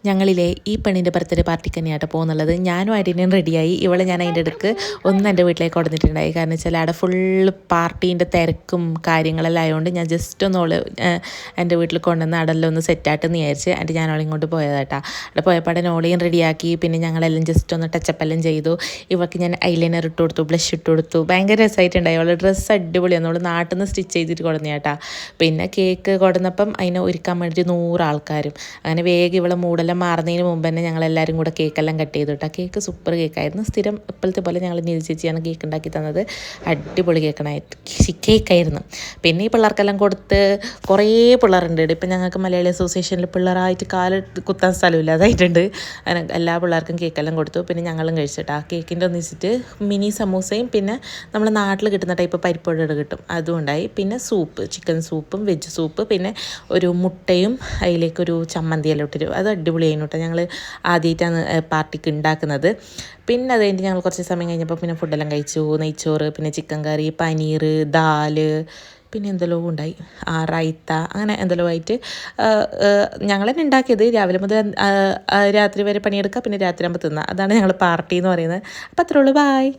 ഞങ്ങളിലെ ഈ പെണ്ണിൻ്റെ ബർത്ത്ഡേ പാർട്ടിക്ക് തന്നെയായിട്ട് പോകുന്നുള്ളത്. ഞാനും അരിനും റെഡിയായി. ഇവളെ ഞാൻ അതിൻ്റെ ഇടയ്ക്ക് ഒന്ന് എൻ്റെ വീട്ടിലേക്ക് കൊടുത്തിട്ടുണ്ടായി. കാരണം വെച്ചാൽ അവിടെ ഫുള്ള് പാർട്ടീൻ്റെ തിരക്കും കാര്യങ്ങളെല്ലാം ആയതുകൊണ്ട് ഞാൻ ജസ്റ്റ് ഒന്ന് എൻ്റെ വീട്ടിൽ കൊണ്ടുവന്ന് അടെല്ലാം ഒന്ന് സെറ്റായിട്ടെന്ന് വിചാരിച്ച് എന്നിട്ട് ഞാൻ അവളെ ഇങ്ങോട്ട് പോയതാട്ടാ. അവിടെ പോയപ്പോൾ നോളിയും റെഡിയാക്കി. പിന്നെ ഞങ്ങളെല്ലാം ജസ്റ്റ് ഒന്ന് ടച്ചപ്പ് എല്ലാം ചെയ്തു. ഇവൾക്ക് ഞാൻ ഐലൈനർ ഇട്ട് കൊടുത്തു, ബ്ലഷ് ഇട്ട് കൊടുത്തു. ഭയങ്കര രസമായിട്ടുണ്ടായി. അവളുടെ ഡ്രസ്സ് അടിപൊളിയാണ്. അവൾ നാട്ടിൽ നിന്ന് സ്റ്റിച്ച് ചെയ്തിട്ട് കൊടുന്നേട്ടാ. പിന്നെ കേക്ക് കൊടുന്നപ്പം അതിനെ ഒരുക്കാൻ വേണ്ടി 100 ആൾക്കാരും. അങ്ങനെ വേഗം ഇവളെ മൂടെല്ലാം മാറുന്നതിന് മുമ്പ് തന്നെ ഞങ്ങളെല്ലാവരും കൂടെ കേക്കെല്ലാം കട്ട് ചെയ്തു കേട്ടോ. കേക്ക് സൂപ്പർ കേക്കായിരുന്നു. സ്ഥിരം ഇപ്പോഴത്തെ പോലെ ഞങ്ങൾ നീതി ചേച്ചിയാണ് കേക്ക് ഉണ്ടാക്കി തന്നത്. അടിപൊളി കേക്കായിരുന്നു. പിന്നെ ഈ പിള്ളേർക്കെല്ലാം കൊടുത്ത് കുറേ പിള്ളേരുണ്ട്. ഇപ്പം ഞങ്ങൾക്ക് മലയാളി അസോസിയേഷനിൽ പിള്ളേരായിട്ട് കുത്താൻ സ്ഥലമില്ല, അതായിട്ടുണ്ട്. അങ്ങനെ എല്ലാ പിള്ളേർക്കും കേക്കെല്ലാം കൊടുത്തു. പിന്നെ ഞങ്ങളും കഴിച്ചിട്ടാ. കേക്കിൻ്റെ ഒന്നിച്ചിട്ട് മിനി സമൂസയും പിന്നെ നമ്മൾ നാട്ടിൽ കിട്ടുന്ന ടൈപ്പ് പരിപ്പോടെ കിട്ടും, അതും ഉണ്ടായി. പിന്നെ സൂപ്പ്, ചിക്കൻ സൂപ്പും വെജ് സൂപ്പ്, പിന്നെ ഒരു മുട്ടയും അതിലേക്കൊരു ചമ്മന്തിയെല്ലാം ഇട്ടിട്ട് അത് അടിപൊളിയായിരുന്നു കേട്ടോ. ഞങ്ങൾ ആദ്യമായിട്ടാണ് പാർട്ടിക്ക് ഉണ്ടാക്കുന്നത്. പിന്നെ അത് കഴിഞ്ഞിട്ട് ഞങ്ങൾ കുറച്ച് സമയം കഴിഞ്ഞപ്പോൾ പിന്നെ ഫുഡെല്ലാം കഴിച്ചു. നെയ്ച്ചോറ്, പിന്നെ ചിക്കൻ കറി, പനീർ, ദാല്, പിന്നെ എന്തെല്ലോ ഉണ്ടായി, റൈത്ത, അങ്ങനെ എന്തെല്ലോ ആയിട്ട് ഞങ്ങൾ തന്നെ ഉണ്ടാക്കിയത്. രാവിലെ മുതൽ രാത്രി വരെ പണിയെടുക്കുക, പിന്നെ രാത്രി ആകുമ്പോൾ തിന്നുക. അതാണ് ഞങ്ങൾ പാർട്ടി എന്ന് പറയുന്നത്. അപ്പോൾ അത്രേ ഉള്ളൂ. ബായ്.